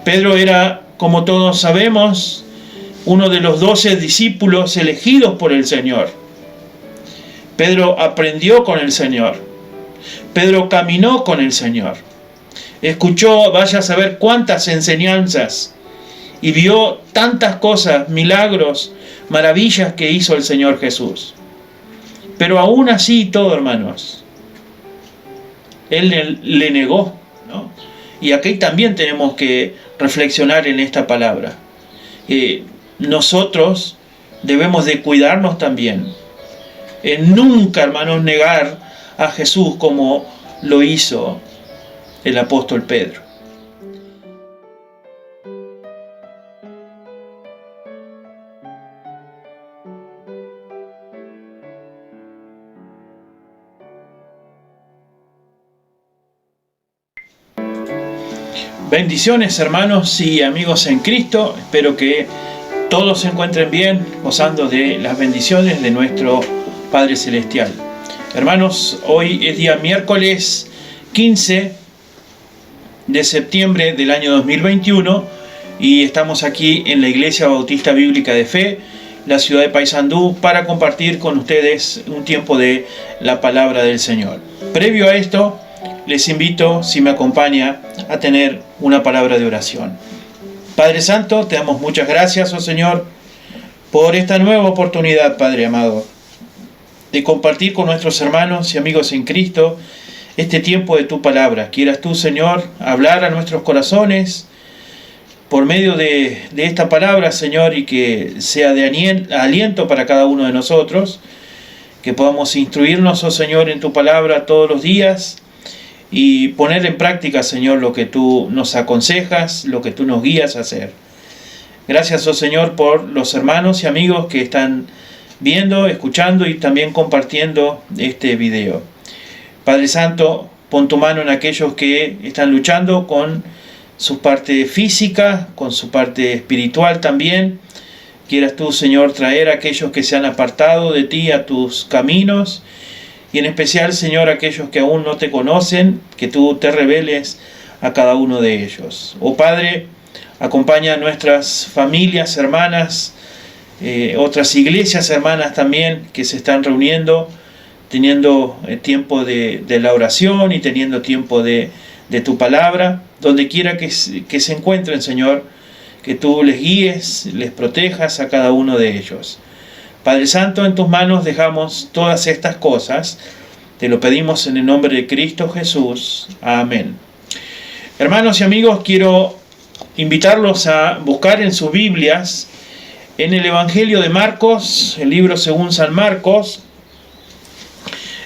Pedro era, como todos sabemos, uno de los 12 discípulos elegidos por el Señor. Pedro aprendió con el Señor. Pedro caminó con el Señor. Escuchó, vaya a saber cuántas enseñanzas, y vio tantas cosas, milagros, maravillas que hizo el Señor Jesús. Pero aún así todo, hermanos, Él le negó, ¿no? Y aquí también tenemos que reflexionar en esta palabra. Nosotros debemos de cuidarnos también en nunca, hermanos, negar a Jesús como lo hizo el apóstol Pedro. Bendiciones, hermanos y amigos en Cristo. Espero que todos se encuentren bien, gozando de las bendiciones de nuestro Padre Celestial. Hermanos, hoy es día miércoles 15 de septiembre del año 2021 y estamos aquí en la Iglesia Bautista Bíblica de Fe, la ciudad de Paysandú, para compartir con ustedes un tiempo de la palabra del Señor. Previo a esto, les invito, si me acompaña, a tener una palabra de oración. Padre Santo, te damos muchas gracias, oh Señor, por esta nueva oportunidad, Padre amado, de compartir con nuestros hermanos y amigos en Cristo este tiempo de tu palabra. Quieras tú, Señor, hablar a nuestros corazones por medio de esta palabra, Señor, y que sea de aliento para cada uno de nosotros, que podamos instruirnos, oh Señor, en tu palabra todos los días, y poner en práctica, Señor, lo que tú nos aconsejas, lo que tú nos guías a hacer. Gracias, oh Señor, por los hermanos y amigos que están viendo, escuchando y también compartiendo este video. Padre Santo, pon tu mano en aquellos que están luchando con su parte física, con su parte espiritual también. Quieras tú, Señor, traer a aquellos que se han apartado de ti a tus caminos, y en especial, Señor, aquellos que aún no te conocen, que tú te reveles a cada uno de ellos. Oh Padre, acompaña a nuestras familias, hermanas, otras iglesias hermanas también que se están reuniendo, teniendo tiempo de la oración y teniendo tiempo de tu palabra, donde quiera que se encuentren, Señor, que tú les guíes, les protejas a cada uno de ellos. Padre Santo, en tus manos dejamos todas estas cosas. Te lo pedimos en el nombre de Cristo Jesús. Amén. Hermanos y amigos, quiero invitarlos a buscar en sus Biblias, en el Evangelio de Marcos, el libro según San Marcos,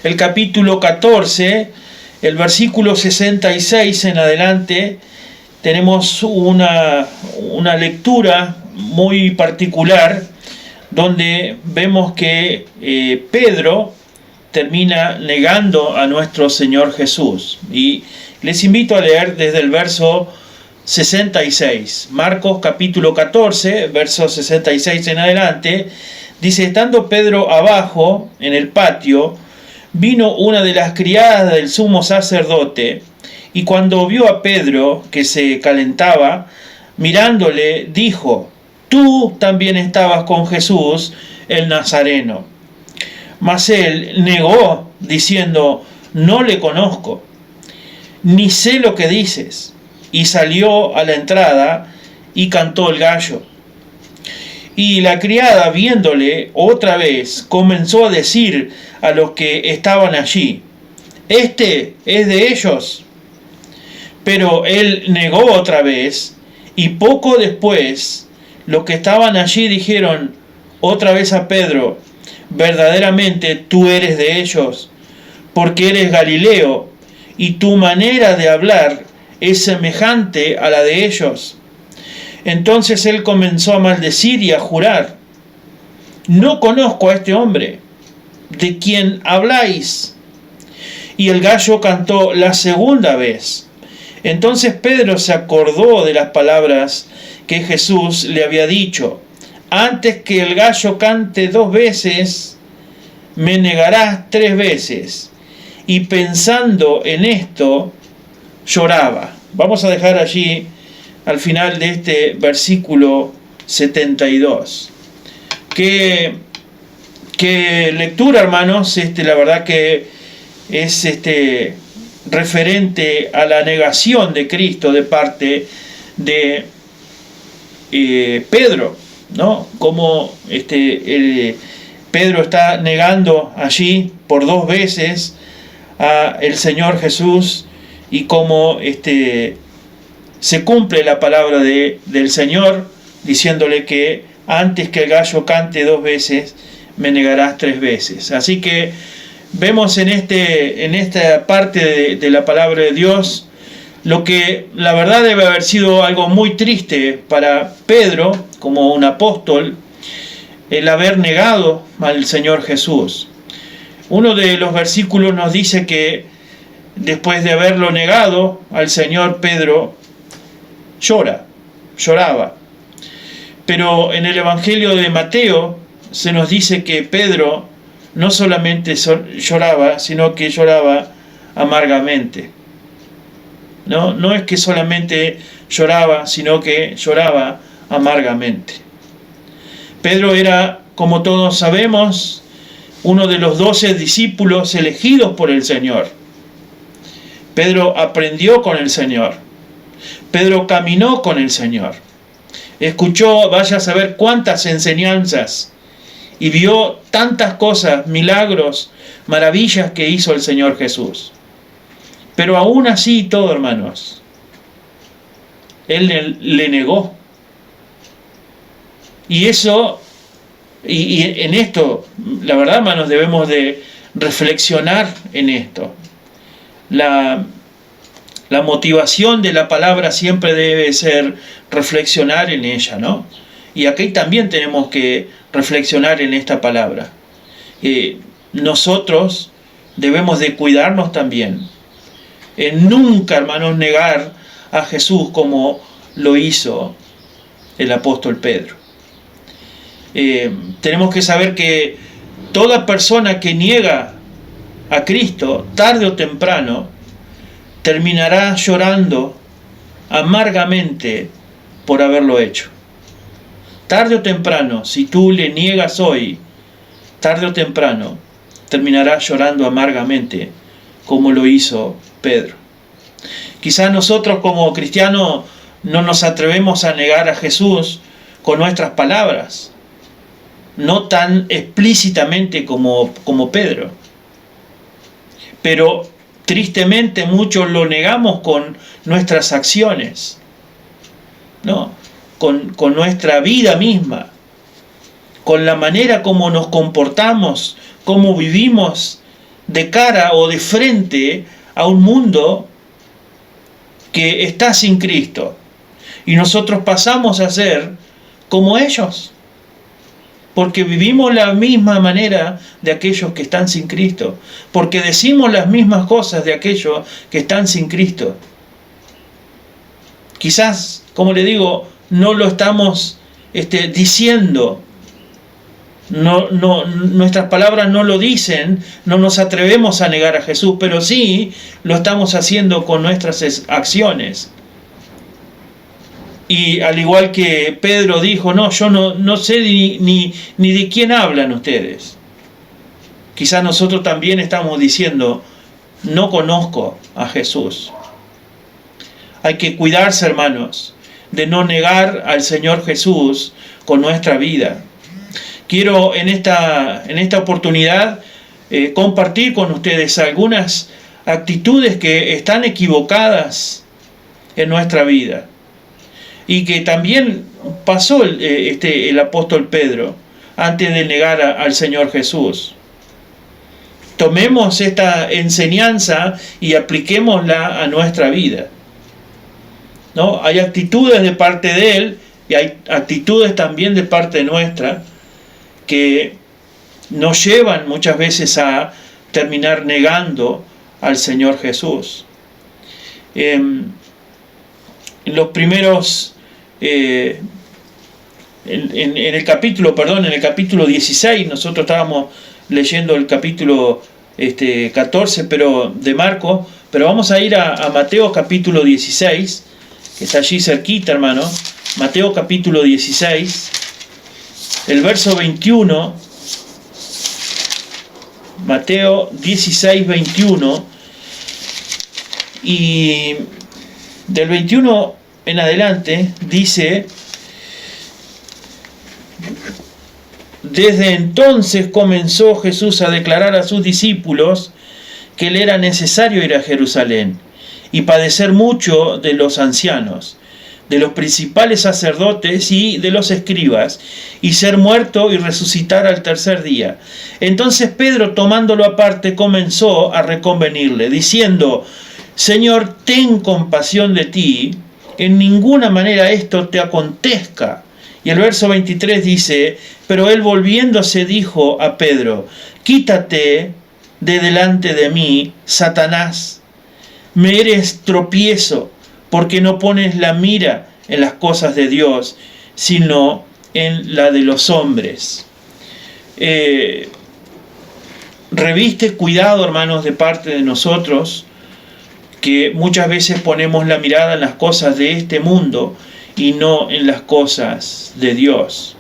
el capítulo 14, el versículo 66 en adelante. Tenemos una lectura muy particular, donde vemos que Pedro termina negando a nuestro Señor Jesús. Y les invito a leer desde el verso 66. Marcos capítulo 14, verso 66 en adelante. Dice: estando Pedro abajo en el patio, vino una de las criadas del sumo sacerdote, y cuando vio a Pedro que se calentaba, mirándole, dijo: tú también estabas con Jesús el Nazareno. Mas él negó, diciendo: no le conozco, ni sé lo que dices. Y salió a la entrada y cantó el gallo. Y la criada, viéndole otra vez, comenzó a decir a los que estaban allí: este es de ellos. Pero él negó otra vez, y poco después los que estaban allí dijeron otra vez a Pedro: verdaderamente tú eres de ellos, porque eres Galileo, y tu manera de hablar es semejante a la de ellos. Entonces él comenzó a maldecir y a jurar: no conozco a este hombre, ¿de quién habláis? Y el gallo cantó la segunda vez. Entonces Pedro se acordó de las palabras que Jesús le había dicho: antes que el gallo cante 2 veces, me negarás 3 veces. Y pensando en esto, lloraba. Vamos a dejar allí al final de este versículo 72. Qué lectura, hermanos, la verdad que es referente a la negación de Cristo de parte de Pedro, ¿no? Como Pedro está negando allí por 2 veces a el Señor Jesús, y cómo se cumple la palabra del Señor, diciéndole que antes que el gallo cante 2 veces, me negarás 3 veces. Así que vemos en esta parte de la palabra de Dios lo que la verdad debe haber sido algo muy triste para Pedro, como un apóstol, el haber negado al Señor Jesús. Uno de los versículos nos dice que después de haberlo negado al Señor, Pedro lloraba. Pero en el Evangelio de Mateo se nos dice que Pedro no solamente lloraba, sino que lloraba amargamente. No es que solamente lloraba, sino que lloraba amargamente. Pedro era, como todos sabemos, uno de los 12 discípulos elegidos por el Señor. Pedro aprendió con el Señor. Pedro caminó con el Señor. Escuchó, vaya a saber cuántas enseñanzas, y vio tantas cosas, milagros, maravillas que hizo el Señor Jesús. Pero aún así todo, hermanos, Él le negó. Y eso, y en esto, la verdad, hermanos, debemos de reflexionar en esto. La motivación de la palabra siempre debe ser reflexionar en ella, ¿no? Y aquí también tenemos que reflexionar en esta palabra. Nosotros debemos de cuidarnos también en nunca, hermanos, negar a Jesús como lo hizo el apóstol Pedro. Tenemos que saber que toda persona que niega a Cristo, tarde o temprano, terminará llorando amargamente por haberlo hecho. Tarde o temprano, si tú le niegas hoy, tarde o temprano, terminará llorando amargamente como lo hizo Pedro. Quizás nosotros como cristianos no nos atrevemos a negar a Jesús con nuestras palabras, no tan explícitamente como Pedro. Pero tristemente muchos lo negamos con nuestras acciones, ¿no? Con nuestra vida misma, con la manera como nos comportamos, cómo vivimos de cara o de frente a un mundo que está sin Cristo. Y nosotros pasamos a ser como ellos, porque vivimos la misma manera de aquellos que están sin Cristo, porque decimos las mismas cosas de aquellos que están sin Cristo. Quizás, como le digo, no lo estamos diciendo, nuestras palabras no lo dicen, no nos atrevemos a negar a Jesús, pero sí lo estamos haciendo con nuestras acciones. Y al igual que Pedro dijo, yo no sé ni de quién hablan ustedes. Quizás nosotros también estamos diciendo, no conozco a Jesús. Hay que cuidarse, hermanos, de no negar al Señor Jesús con nuestra vida. Quiero en esta oportunidad compartir con ustedes algunas actitudes que están equivocadas en nuestra vida y que también pasó el apóstol Pedro antes de negar al Señor Jesús. Tomemos esta enseñanza y apliquémosla a nuestra vida, ¿no? Hay actitudes de parte de Él y hay actitudes también de parte nuestra que nos llevan muchas veces a terminar negando al Señor Jesús. En los primeros, en el capítulo 16, nosotros estábamos leyendo el capítulo 14 de Marcos, pero vamos a ir a Mateo capítulo 16, que está allí cerquita, hermano. Mateo capítulo 16, el verso 21. Mateo 16, 21. Y del 21 en adelante dice: desde entonces comenzó Jesús a declarar a sus discípulos que le era necesario ir a Jerusalén y padecer mucho de los ancianos, de los principales sacerdotes y de los escribas, y ser muerto y resucitar al tercer día. Entonces Pedro, tomándolo aparte, comenzó a reconvenirle, diciendo: Señor, ten compasión de ti, en ninguna manera esto te acontezca. Y el verso 23 dice: pero él volviéndose dijo a Pedro: quítate de delante de mí, Satanás, me eres tropiezo, porque no pones la mira en las cosas de Dios, sino en la de los hombres. Reviste cuidado, hermanos, de parte de nosotros, que muchas veces ponemos la mirada en las cosas de este mundo y no en las cosas de Dios.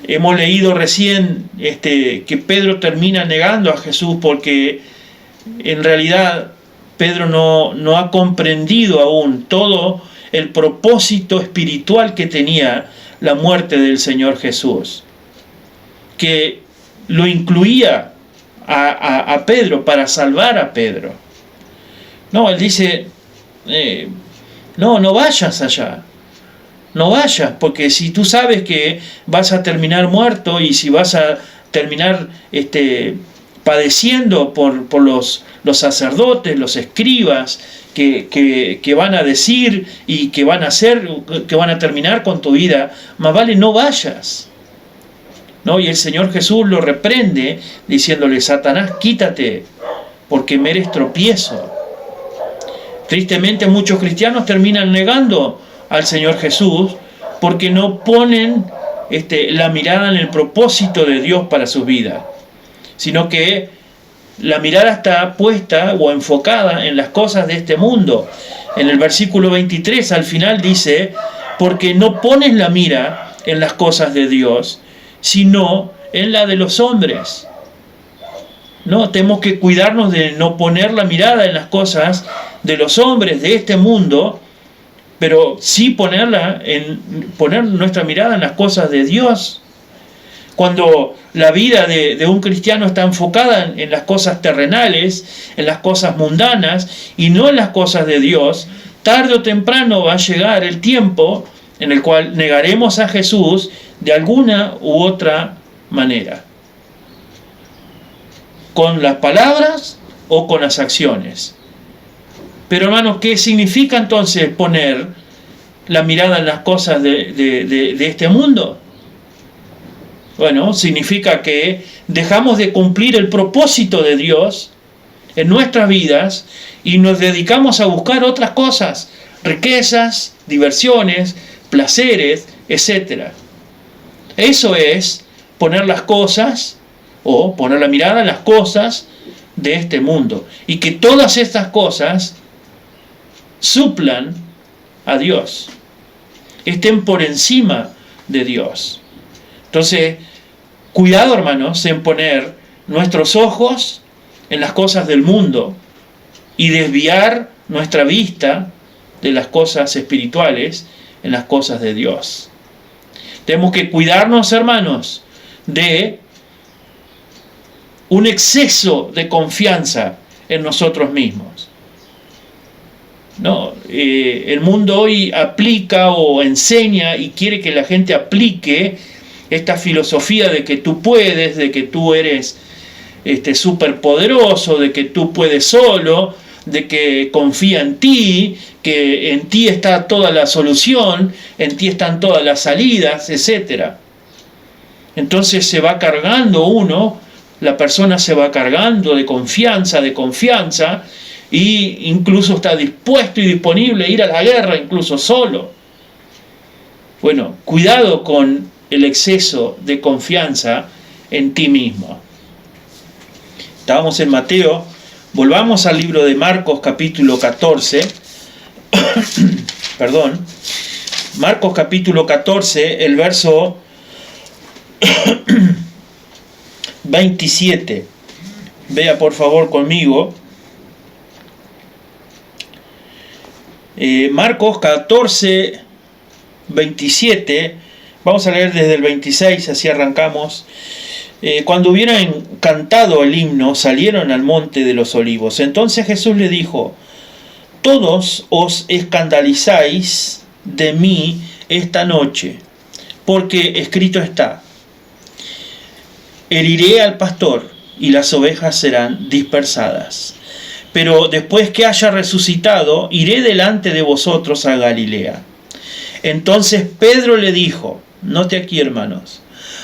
Hemos leído recién que Pedro termina negando a Jesús porque en realidad Pedro no ha comprendido aún todo el propósito espiritual que tenía la muerte del Señor Jesús, que lo incluía a Pedro para salvar a Pedro. No, él dice: no vayas allá. No vayas, porque si tú sabes que vas a terminar muerto y si vas a terminar padeciendo por los sacerdotes, los escribas, que van a decir y que van a hacer, que van a terminar con tu vida, más vale no vayas. ¿No? Y el Señor Jesús lo reprende diciéndole: Satanás, quítate, porque me eres tropiezo. Tristemente muchos cristianos terminan negando al Señor Jesús porque no ponen la mirada en el propósito de Dios para sus vidas, sino que la mirada está puesta o enfocada en las cosas de este mundo. En el versículo 23 al final dice: porque no pones la mira en las cosas de Dios, sino en la de los hombres. No, tenemos que cuidarnos de no poner la mirada en las cosas de los hombres de este mundo, pero sí poner nuestra mirada en las cosas de Dios. Cuando la vida de un cristiano está enfocada en las cosas terrenales, en las cosas mundanas y no en las cosas de Dios, tarde o temprano va a llegar el tiempo en el cual negaremos a Jesús de alguna u otra manera, con las palabras o con las acciones. Pero hermanos, ¿qué significa entonces poner la mirada en las cosas de este mundo? Bueno, significa que dejamos de cumplir el propósito de Dios en nuestras vidas y nos dedicamos a buscar otras cosas, riquezas, diversiones, placeres, etc. Eso es poner las cosas o poner la mirada en las cosas de este mundo, y que todas estas cosas suplan a Dios, estén por encima de Dios. Entonces, cuidado, hermanos, en poner nuestros ojos en las cosas del mundo y desviar nuestra vista de las cosas espirituales en las cosas de Dios. Tenemos que cuidarnos, hermanos, de un exceso de confianza en nosotros mismos. No, el mundo hoy aplica o enseña y quiere que la gente aplique esta filosofía de que tú puedes, de que tú eres superpoderoso, de que tú puedes solo, de que confía en ti, que en ti está toda la solución, en ti están todas las salidas, etc. Entonces se va cargando la persona se va cargando de confianza, y incluso está dispuesto y disponible a ir a la guerra, incluso solo. Bueno, cuidado con el exceso de confianza en ti mismo. Estábamos en Mateo, volvamos al libro de Marcos capítulo 14, perdón, Marcos capítulo 14, el verso 27. Vea por favor conmigo. Marcos 14, 27. Vamos a leer desde el 26, así arrancamos. Cuando hubieran cantado el himno, salieron al monte de los olivos. Entonces Jesús le dijo: todos os escandalizáis de mí esta noche, porque escrito está: heriré al pastor y las ovejas serán dispersadas. Pero después que haya resucitado, iré delante de vosotros a Galilea. Entonces Pedro le dijo, note aquí hermanos,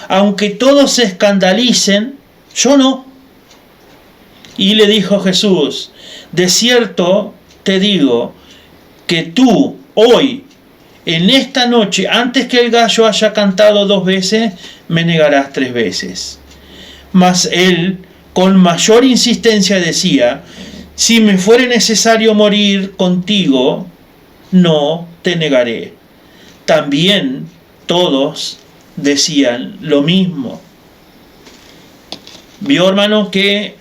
aunque todos se escandalicen, yo no. Y le dijo Jesús, de cierto te digo que tú hoy, en esta noche, antes que el gallo haya cantado 2 veces, me negarás 3 veces. Mas él, con mayor insistencia decía, si me fuere necesario morir contigo, no te negaré. También todos decían lo mismo. Vio, hermano, que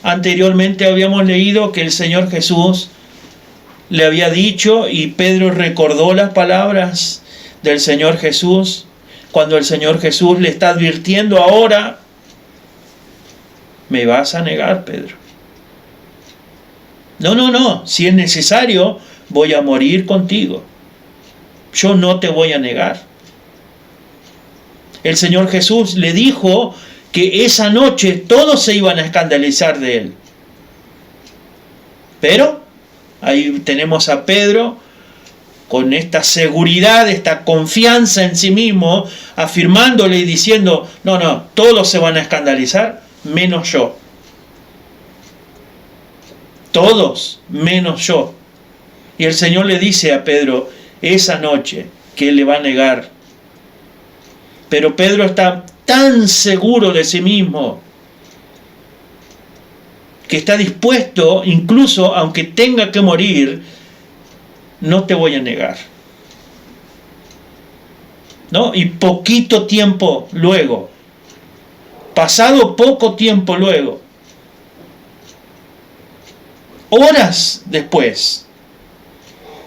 anteriormente habíamos leído que el Señor Jesús le había dicho, y Pedro recordó las palabras del Señor Jesús, cuando el Señor Jesús le está advirtiendo ahora, me vas a negar, Pedro. No, si es necesario, voy a morir contigo. Yo no te voy a negar. El Señor Jesús le dijo que esa noche todos se iban a escandalizar de él. Pero ahí tenemos a Pedro con esta seguridad, esta confianza en sí mismo, afirmándole y diciendo, no, todos se van a escandalizar, menos yo. Todos, menos yo. Y el Señor le dice a Pedro esa noche que él le va a negar. Pero Pedro está tan seguro de sí mismo que está dispuesto, incluso aunque tenga que morir, no te voy a negar. ¿No? Y poquito tiempo luego, pasado poco tiempo luego, horas después,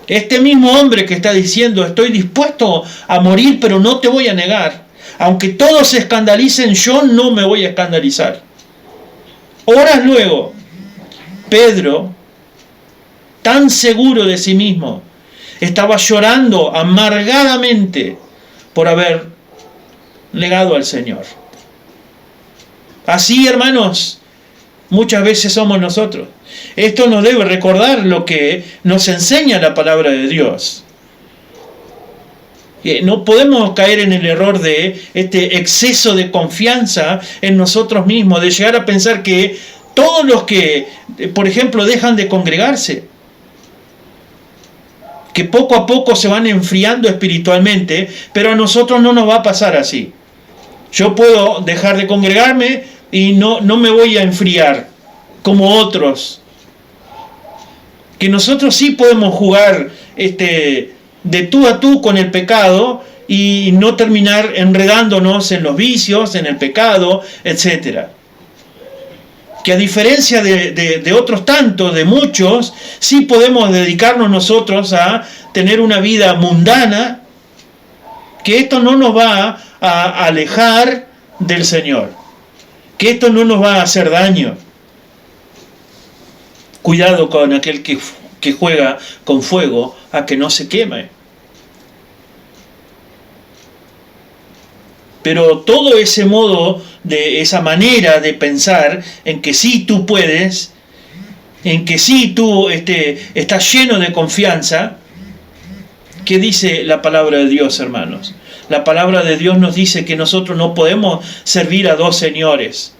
este mismo hombre que está diciendo, estoy dispuesto a morir, pero no te voy a negar. Aunque todos se escandalicen, yo no me voy a escandalizar. Horas luego, Pedro, tan seguro de sí mismo, estaba llorando amargadamente por haber negado al Señor. Así, hermanos, muchas veces somos nosotros. Esto nos debe recordar lo que nos enseña la palabra de Dios. No podemos caer en el error de este exceso de confianza en nosotros mismos, de llegar a pensar que todos los que, por ejemplo, dejan de congregarse, que poco a poco se van enfriando espiritualmente, pero a nosotros no nos va a pasar así. Yo puedo dejar de congregarme y no me voy a enfriar como otros. Que nosotros sí podemos jugar de tú a tú con el pecado y no terminar enredándonos en los vicios, en el pecado, etc. Que a diferencia de otros tantos, de muchos, sí podemos dedicarnos nosotros a tener una vida mundana, que esto no nos va a alejar del Señor, que esto no nos va a hacer daño. Cuidado con aquel que juega con fuego a que no se queme. Pero todo ese modo, de esa manera de pensar en que sí tú puedes, en que sí tú estás lleno de confianza, ¿qué dice la palabra de Dios, hermanos? La palabra de Dios nos dice que nosotros no podemos servir a 2 señores.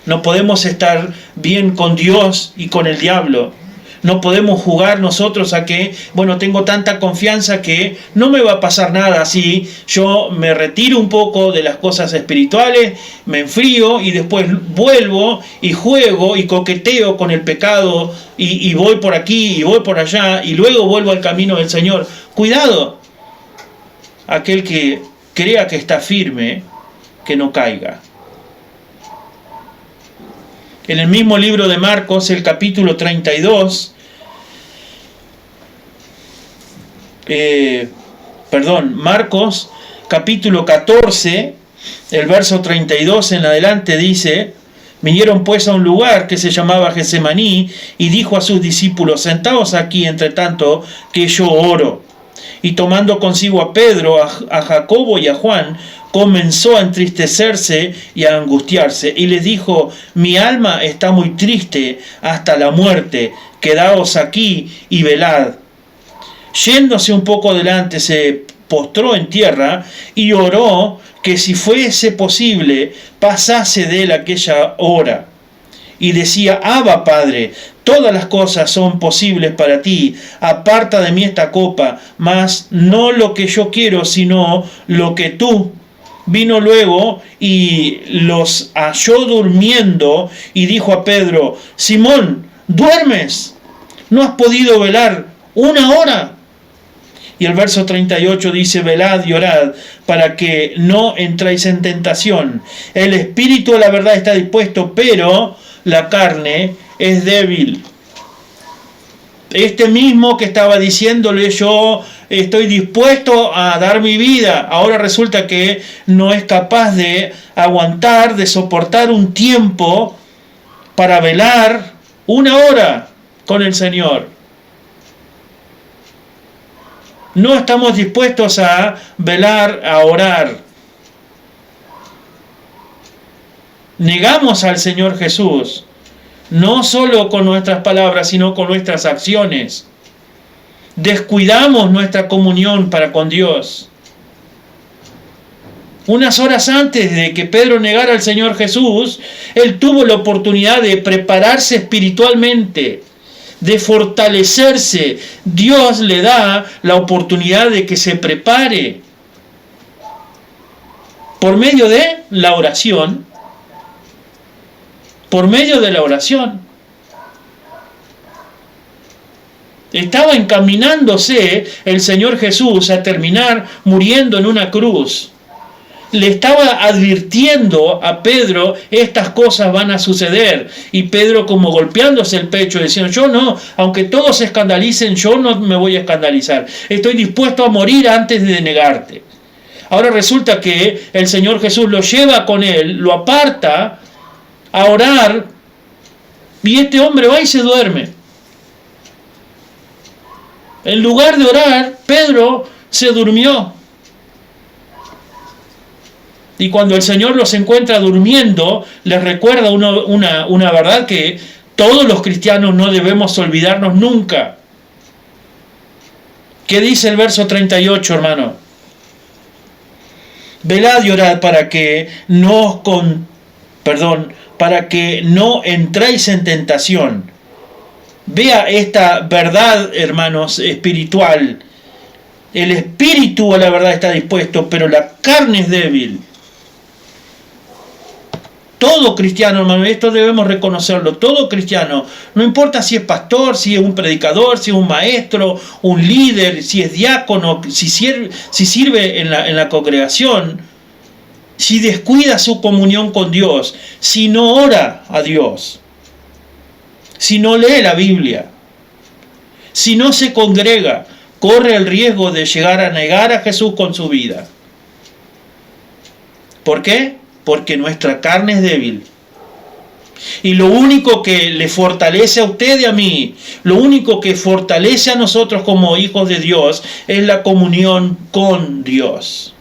No podemos estar bien con Dios y con el diablo. No podemos jugar nosotros a que, bueno, tengo tanta confianza que no me va a pasar nada si yo me retiro un poco de las cosas espirituales, me enfrío y después vuelvo y juego y coqueteo con el pecado y voy por aquí y voy por allá y luego vuelvo al camino del Señor. Cuidado, aquel que crea que está firme, que no caiga. En el mismo libro de Marcos, el capítulo 32, Marcos, capítulo 14, el verso 32 en adelante dice: vinieron pues a un lugar que se llamaba Getsemaní, y dijo a sus discípulos: sentaos aquí entre tanto que yo oro. Y tomando consigo a Pedro, a Jacobo y a Juan, comenzó a entristecerse y a angustiarse, y les dijo: mi alma está muy triste hasta la muerte, quedaos aquí y velad. Yéndose un poco adelante, se postró en tierra y oró que si fuese posible pasase de él aquella hora. Y decía: Abba, Padre, todas las cosas son posibles para ti, aparta de mí esta copa, mas no lo que yo quiero, sino lo que tú. Vino luego y los halló durmiendo, y dijo a Pedro: Simón, ¿duermes? ¿No has podido velar una hora? Y el verso 38 dice: velad y orad para que no entréis en tentación. El espíritu a la verdad está dispuesto, pero la carne es débil. Este mismo que estaba diciéndole: yo estoy dispuesto a dar mi vida, ahora resulta que no es capaz de aguantar, de soportar un tiempo para velar una hora con el Señor. No estamos dispuestos a velar, a orar. Negamos al Señor Jesús, no solo con nuestras palabras, sino con nuestras acciones. Descuidamos nuestra comunión para con Dios. Unas horas antes de que Pedro negara al Señor Jesús, él tuvo la oportunidad de prepararse espiritualmente, de fortalecerse. Dios le da la oportunidad de que se prepare por medio de la oración. Por medio de la oración. Estaba encaminándose el Señor Jesús a terminar muriendo en una cruz. Le estaba advirtiendo a Pedro: estas cosas van a suceder. Y Pedro, como golpeándose el pecho, diciendo: yo no, aunque todos se escandalicen, yo no me voy a escandalizar. Estoy dispuesto a morir antes de negarte. Ahora resulta que el Señor Jesús lo lleva con él, lo aparta a orar, y este hombre va y se duerme. En lugar de orar, Pedro se durmió. Y cuando el Señor los encuentra durmiendo, les recuerda una verdad que todos los cristianos no debemos olvidarnos nunca. ¿Qué dice el verso 38, hermano? Velad y orad para que no entréis en tentación. Vea esta verdad, hermanos, espiritual. El espíritu a la verdad está dispuesto, pero la carne es débil. Todo cristiano, hermano, esto debemos reconocerlo, todo cristiano, no importa si es pastor, si es un predicador, si es un maestro, un líder, si es diácono, si sirve en la congregación, si descuida su comunión con Dios, si no ora a Dios, si no lee la Biblia, si no se congrega, corre el riesgo de llegar a negar a Jesús con su vida. ¿Por qué? Porque nuestra carne es débil. Y lo único que le fortalece a usted y a mí, lo único que fortalece a nosotros como hijos de Dios, es la comunión con Dios.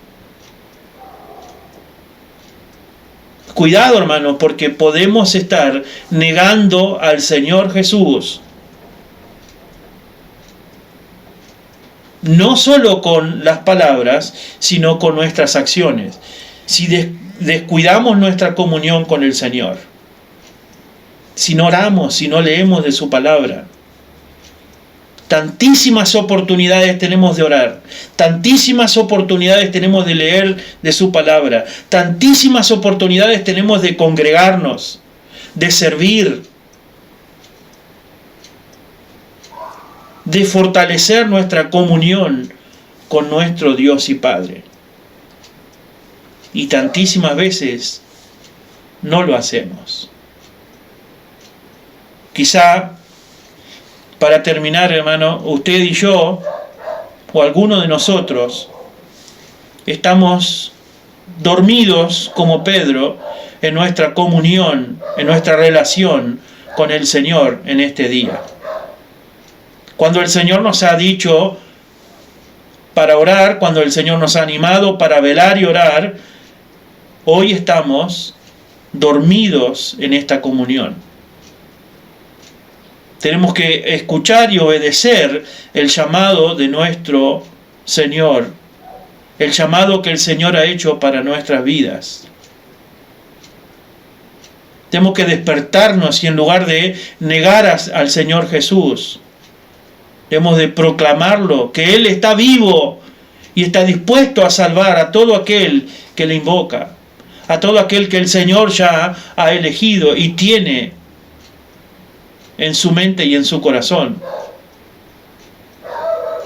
Cuidado, hermanos, porque podemos estar negando al Señor Jesús. No solo con las palabras, sino con nuestras acciones. Si descuidamos nuestra comunión con el Señor, si no oramos, si no leemos de su palabra, Tantísimas oportunidades tenemos de orar, tantísimas oportunidades tenemos de leer de su palabra, tantísimas oportunidades tenemos de congregarnos, de servir, de fortalecer nuestra comunión con nuestro Dios y Padre. Y tantísimas veces no lo hacemos. Quizá, para terminar, hermano, usted y yo, o alguno de nosotros, estamos dormidos como Pedro en nuestra comunión, en nuestra relación con el Señor en este día. Cuando el Señor nos ha dicho para orar, cuando el Señor nos ha animado para velar y orar, hoy estamos dormidos en esta comunión. Tenemos que escuchar y obedecer el llamado de nuestro Señor, el llamado que el Señor ha hecho para nuestras vidas. Tenemos que despertarnos y en lugar de negar al Señor Jesús, debemos de proclamarlo, que Él está vivo y está dispuesto a salvar a todo aquel que le invoca, a todo aquel que el Señor ya ha elegido y tiene en su mente y en su corazón.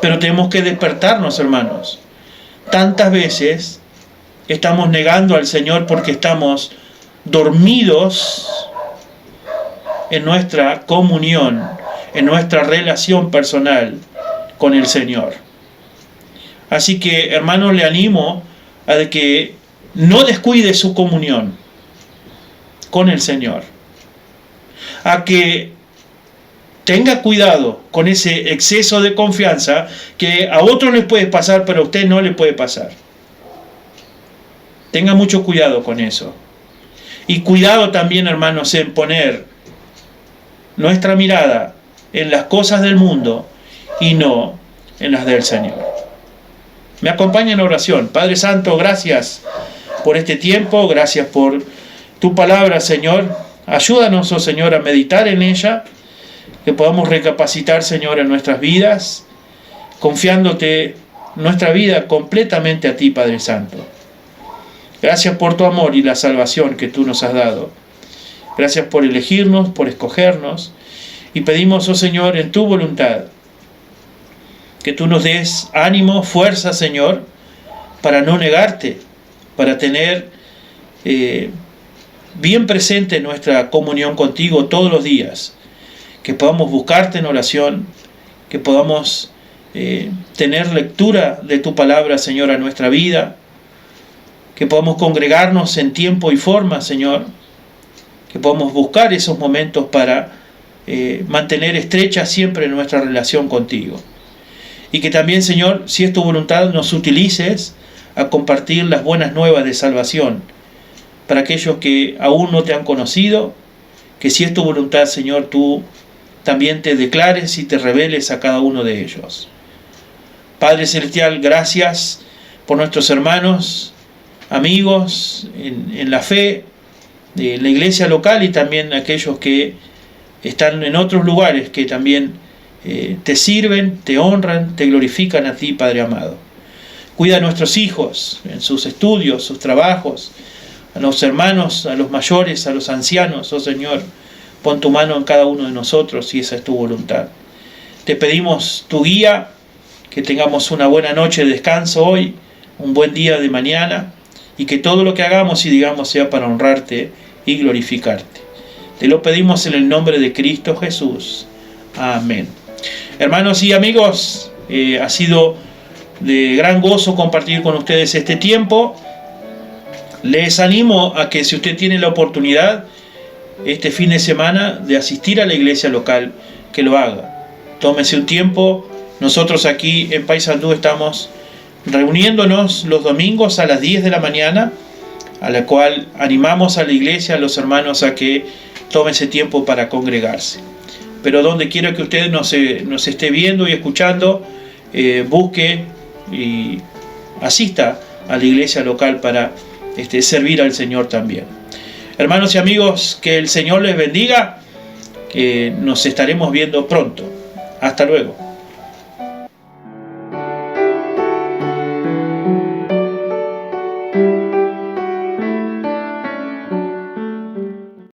Pero tenemos que despertarnos, hermanos. Tantas veces estamos negando al Señor porque estamos dormidos en nuestra comunión, en nuestra relación personal con el Señor. Así que, hermanos, le animo a que no descuide su comunión con el Señor, a que tenga cuidado con ese exceso de confianza que a otros les puede pasar, pero a usted no le puede pasar. Tenga mucho cuidado con eso. Y cuidado también, hermanos, en poner nuestra mirada en las cosas del mundo y no en las del Señor. Me acompaña en oración. Padre Santo, gracias por este tiempo, gracias por tu palabra, Señor. Ayúdanos, oh Señor, a meditar en ella, que podamos recapacitar, Señor, en nuestras vidas, confiándote nuestra vida completamente a ti, Padre Santo. Gracias por tu amor y la salvación que tú nos has dado. Gracias por elegirnos, por escogernos. Y pedimos, oh Señor, en tu voluntad, que tú nos des ánimo, fuerza, Señor, para no negarte, para tener bien presente nuestra comunión contigo todos los días, que podamos buscarte en oración, que podamos tener lectura de tu palabra, Señor, a nuestra vida, que podamos congregarnos en tiempo y forma, Señor, que podamos buscar esos momentos para mantener estrecha siempre nuestra relación contigo. Y que también, Señor, si es tu voluntad, nos utilices a compartir las buenas nuevas de salvación para aquellos que aún no te han conocido, que si es tu voluntad, Señor, tú también te declares y te reveles a cada uno de ellos. Padre Celestial, gracias por nuestros hermanos, amigos en la fe, de la iglesia local y también aquellos que están en otros lugares que también te sirven, te honran, te glorifican a ti, Padre amado. Cuida a nuestros hijos en sus estudios, sus trabajos, a los hermanos, a los mayores, a los ancianos, oh Señor, pon tu mano en cada uno de nosotros si esa es tu voluntad. Te pedimos tu guía, que tengamos una buena noche de descanso hoy, un buen día de mañana, y que todo lo que hagamos y digamos sea para honrarte y glorificarte. Te lo pedimos en el nombre de Cristo Jesús. Amén. Hermanos y amigos, ha sido de gran gozo compartir con ustedes este tiempo. Les animo a que si usted tiene la oportunidad este fin de semana de asistir a la iglesia local, que lo haga. Tómese un tiempo. Nosotros aquí en Paysandú estamos reuniéndonos los domingos a las 10 de la mañana, a la cual animamos a la iglesia, a los hermanos, a que tome ese tiempo para congregarse. Pero donde quiera que usted nos esté viendo y escuchando, busque y asista a la iglesia local para servir al Señor también. Hermanos y amigos, que el Señor les bendiga, que nos estaremos viendo pronto. Hasta luego.